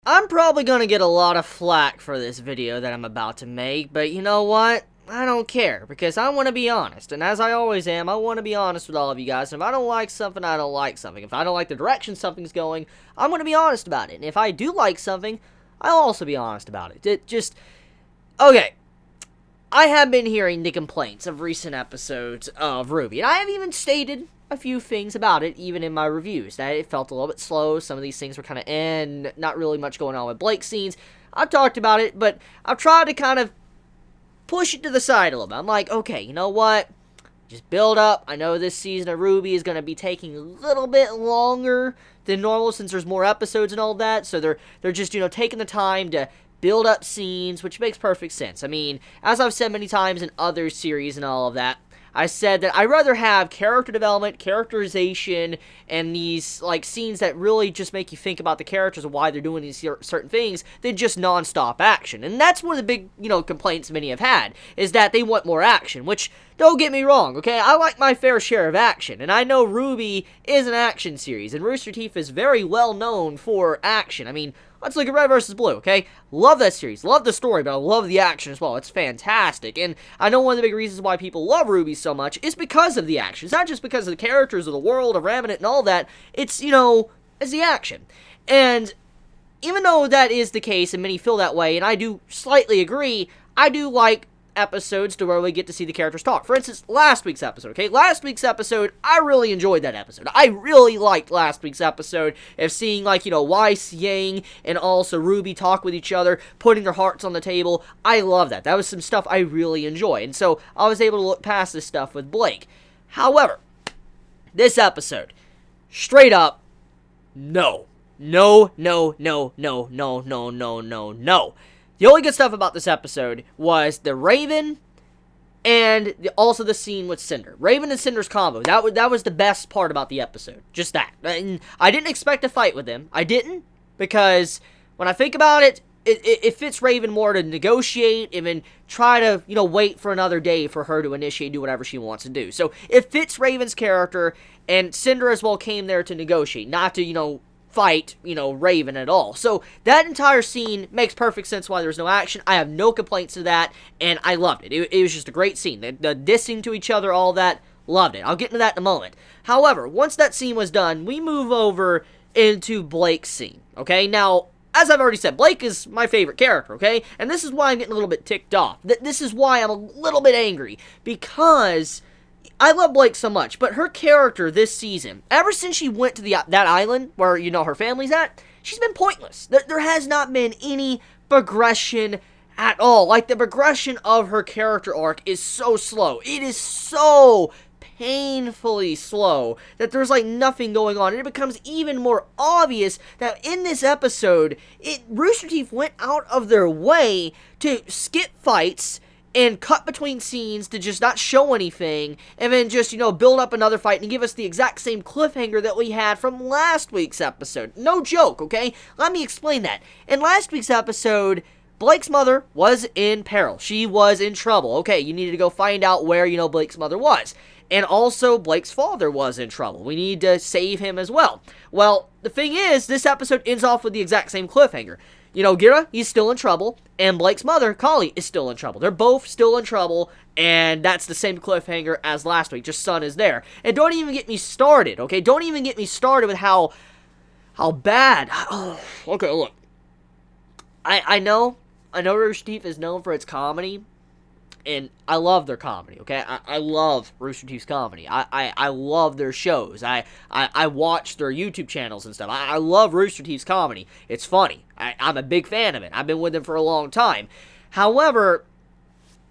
I'm probably gonna get a lot of flack for this video that I'm about to make, but you know what? I don't care, because I want to be honest, and as I always am, I want to be honest with all of you guys, and if I don't like something, I don't like something. If I don't like the direction something's going, I'm going to be honest about it, and if I do like something, I'll also be honest about it. Okay, I have been hearing the complaints of recent episodes of RWBY, and I have even stated a few things about it, even in my reviews, that it felt a little bit slow, some of these things were kind of not really much going on with Blake's scenes. I've talked about it, but I've tried to kind of push it to the side a little bit. I'm like, okay, you know what? Just build up. I know this season of RWBY is going to be taking a little bit longer than normal since there's more episodes and all that. So they're just, taking the time to build up scenes, which makes perfect sense. I mean, as I've said many times in other series and all of that, I said that I'd rather have character development, characterization, and these, scenes that really just make you think about the characters and why they're doing these certain things than just non-stop action. And that's one of the big, complaints many have had, is that they want more action, which, don't get me wrong, okay? I like my fair share of action, and I know RWBY is an action series, and Rooster Teeth is very well known for action. I mean, let's look at Red vs. Blue, okay? Love that series, love the story, but I love the action as well. It's fantastic, and I know one of the big reasons why people love RWBY so much is because of the action. It's not just because of the characters of the world of Remnant and all that. It's, it's the action. And even though that is the case, and many feel that way, and I do slightly agree, I do like episodes to where we get to see the characters talk. For instance, last week's episode, okay? Last week's episode, I really enjoyed that episode. I really liked last week's episode of seeing, Weiss, Yang, and also RWBY talk with each other, putting their hearts on the table. I love that. That was some stuff I really enjoy. And so, I was able to look past this stuff with Blake. However, this episode, straight up, no. No, no, no, no, no, no, no, no, no. The only good stuff about this episode was the Raven and also the scene with Cinder. Raven and Cinder's combo. That was the best part about the episode. Just that. And I didn't expect a fight with them. I didn't, because when I think about it, it fits Raven more to negotiate and then try to, wait for another day for her to initiate, do whatever she wants to do. So it fits Raven's character, and Cinder as well came there to negotiate, not to, fight, Raven at all. So that entire scene makes perfect sense why there's no action. I have no complaints to that, and I loved it. It was just a great scene. The dissing to each other, all that, loved it. I'll get into that in a moment. However, once that scene was done, we move over into Blake's scene, okay? Now, as I've already said, Blake is my favorite character, okay? And this is why I'm getting a little bit ticked off. This is why I'm a little bit angry, because I love Blake so much, but her character this season, ever since she went to that island where, her family's at, she's been pointless. There has not been any progression at all. The progression of her character arc is so slow. It is so painfully slow that there's, nothing going on. And it becomes even more obvious that in this episode, Rooster Teeth went out of their way to skip fights and cut between scenes to just not show anything, and then just, build up another fight and give us the exact same cliffhanger that we had from last week's episode. No joke, okay? Let me explain that. In last week's episode, Blake's mother was in peril. She was in trouble. Okay, you needed to go find out where, Blake's mother was. And also, Blake's father was in trouble. We need to save him as well. Well, the thing is, this episode ends off with the exact same cliffhanger. Gira, he's still in trouble, and Blake's mother, Kali, is still in trouble. They're both still in trouble, and that's the same cliffhanger as last week. Just Sun is there. And don't even get me started, okay? Don't even get me started with how bad. Oh, okay, look. I know Rooster Teeth is known for its comedy, and I love their comedy, okay? I love Rooster Teeth's comedy. I love their shows. I watch their YouTube channels and stuff. I love Rooster Teeth's comedy. It's funny. I'm a big fan of it. I've been with them for a long time. However,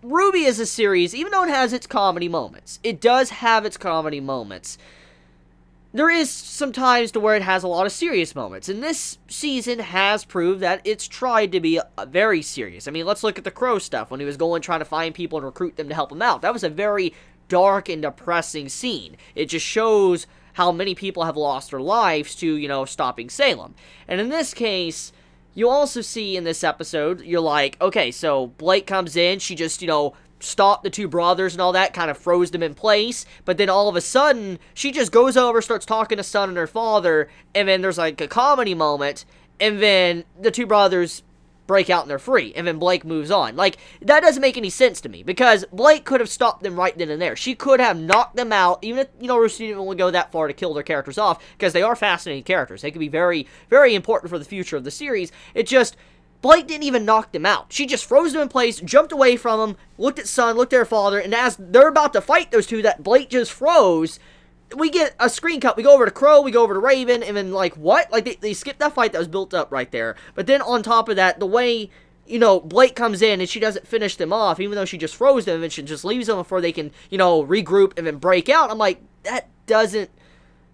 RWBY is a series, even though it has its comedy moments, it does have its comedy moments. There is some times to where it has a lot of serious moments, and this season has proved that it's tried to be very serious. I mean, let's look at the Crow stuff, when he was going trying to find people and recruit them to help him out. That was a very dark and depressing scene. It just shows how many people have lost their lives to, stopping Salem. And in this case, you also see in this episode, you're like, okay, so Blake comes in, she just, stopped the two brothers and all that, kind of froze them in place, but then all of a sudden, she just goes over, starts talking to Son and her father, and then there's like a comedy moment, and then the two brothers break out and they're free, and then Blake moves on. Like, that doesn't make any sense to me, because Blake could have stopped them right then and there. She could have knocked them out, even if, you know, Rooster didn't want to go that far to kill their characters off, because they are fascinating characters. They could be very, very important for the future of the series. It just, Blake didn't even knock them out. She just froze them in place, jumped away from them, looked at Son, looked at her father, and as they're about to fight those two that Blake just froze, we get a screen cut. We go over to Crow, we go over to Raven, and then, like, what? Like, they skipped that fight that was built up right there. But then on top of that, the way, you know, Blake comes in and she doesn't finish them off, even though she just froze them, and she just leaves them before they can, you know, regroup and then break out. I'm like, that doesn't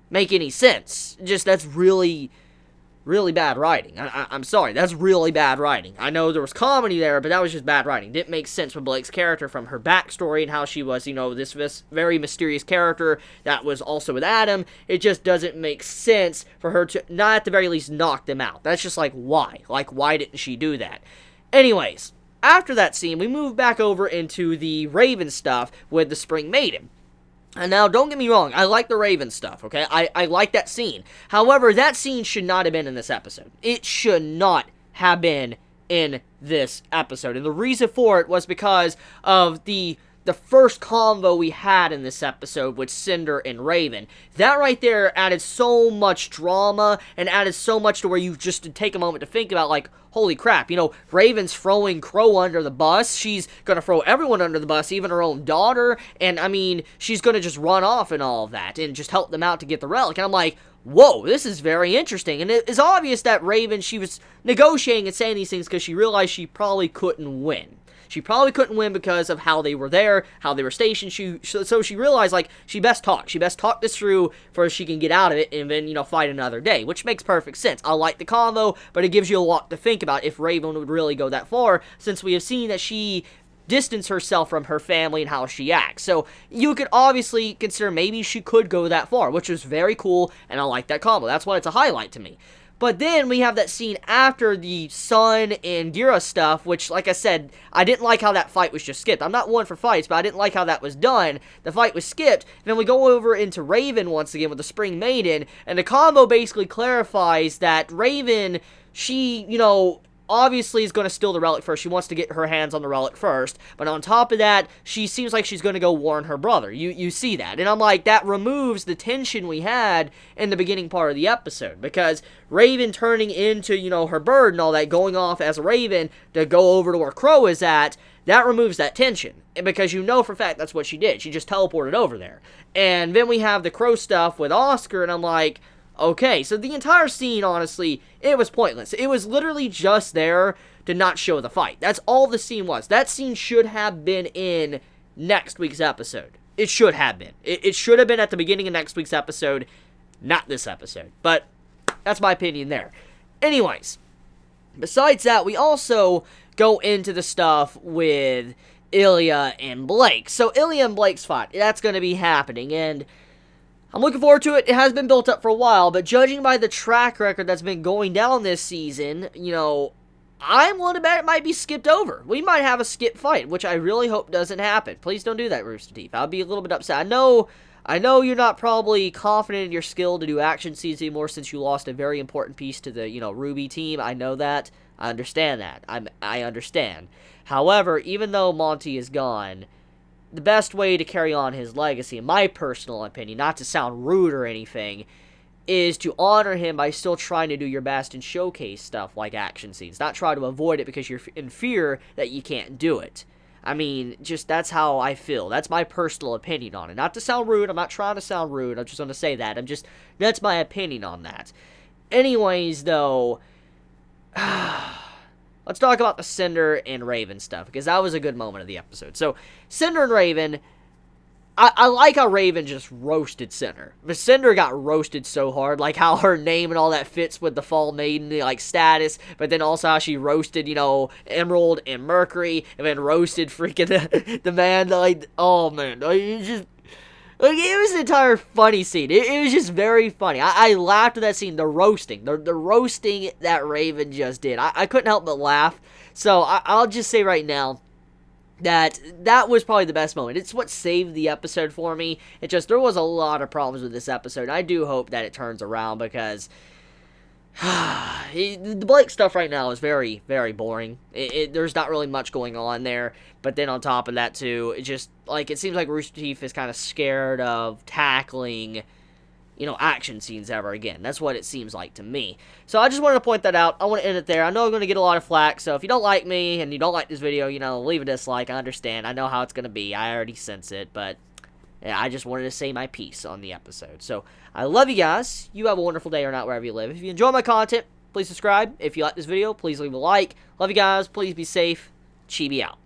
make any sense. Just, that's really bad writing. I'm sorry, that's really bad writing. I know there was comedy there, but that was just bad writing. Didn't make sense with Blake's character from her backstory and how she was, you know, this very mysterious character that was also with Adam. It just doesn't make sense for her to, not at the very least, knock them out. That's just like, why? Like, why didn't she do that? Anyways, after that scene, we move back over into the Raven stuff with the Spring Maiden. And now, don't get me wrong, I like the Raven stuff, okay? I like that scene. However, that scene should not have been in this episode. It should not have been in this episode. And the reason for it was because of the first convo we had in this episode with Cinder and Raven. That right there added so much drama and added so much to where you just take a moment to think about, like, holy crap, you know, Raven's throwing Crow under the bus. She's gonna throw everyone under the bus, even her own daughter. And, I mean, she's gonna just run off and all of that and just help them out to get the relic. And I'm like, whoa, this is very interesting. And it is obvious that Raven, she was negotiating and saying these things because she realized she probably couldn't win. She probably couldn't win because of how they were there, how they were stationed. So she realized, like, she best talk. She best talk this through for she can get out of it and then, you know, fight another day, which makes perfect sense. I like the combo, but it gives you a lot to think about if Raven would really go that far, since we have seen that she distanced herself from her family and how she acts. So you could obviously consider maybe she could go that far, which is very cool, and I like that combo. That's why it's a highlight to me. But then we have that scene after the Son and Gira stuff, which, like I said, I didn't like how that fight was just skipped. I'm not one for fights, but I didn't like how that was done. The fight was skipped, and then we go over into Raven once again with the Spring Maiden, and the combo basically clarifies that Raven, she, you know, obviously is going to steal the relic first. She wants to get her hands on the relic first. But on top of that, she seems like she's going to go warn her brother. You see that. And I'm like, that removes the tension we had in the beginning part of the episode. Because Raven turning into, you know, her bird and all that, going off as a Raven to go over to where Crow is at, that removes that tension. And because you know for a fact that's what she did. She just teleported over there. And then we have the Crow stuff with Oscar, and I'm like, okay, so the entire scene, honestly, it was pointless. It was literally just there to not show the fight. That's all the scene was. That scene should have been in next week's episode. It should have been. It should have been at the beginning of next week's episode, not this episode. But that's my opinion there. Anyways, besides that, we also go into the stuff with Ilya and Blake. So Ilya and Blake's fight, that's going to be happening, and I'm looking forward to it. It has been built up for a while, but judging by the track record that's been going down this season, you know, I'm willing to bet it might be skipped over. We might have a skip fight, which I really hope doesn't happen. Please don't do that, Rooster Teeth. I'll be a little bit upset. I know you're not probably confident in your skill to do action scenes anymore since you lost a very important piece to the, you know, RWBY team. I know that. I understand that. I understand. However, even though Monty is gone, the best way to carry on his legacy, in my personal opinion, not to sound rude or anything, is to honor him by still trying to do your best and showcase stuff like action scenes. Not try to avoid it because you're in fear that you can't do it. I mean, just that's how I feel. That's my personal opinion on it. Not to sound rude. I'm not trying to sound rude. I'm just going to say that. That's my opinion on that. Anyways, though, let's talk about the Cinder and Raven stuff, because that was a good moment of the episode. So, Cinder and Raven, I like how Raven just roasted Cinder. But Cinder got roasted so hard, like how her name and all that fits with the Fall Maiden, like, status, but then also how she roasted, you know, Emerald and Mercury, and then roasted freaking the man, like, oh man, it just, like, it was an entire funny scene. It was just very funny. I laughed at that scene, the roasting that Raven just did. I couldn't help but laugh. So I'll just say right now, that was probably the best moment. It's what saved the episode for me. It just, there was a lot of problems with this episode. I do hope that it turns around, because the Blake stuff right now is very, very boring. There's not really much going on there. But then on top of that, too, it just, like, it seems like Rooster Teeth is kind of scared of tackling, you know, action scenes ever again. That's what it seems like to me. So I just wanted to point that out. I want to end it there. I know I'm going to get a lot of flack, so if you don't like me and you don't like this video, you know, leave a dislike. I understand. I know how it's going to be. I already sense it, but yeah, I just wanted to say my piece on the episode. So I love you guys. You have a wonderful day or night wherever you live. If you enjoy my content, please subscribe. If you like this video, please leave a like. Love you guys. Please be safe. Chibi out.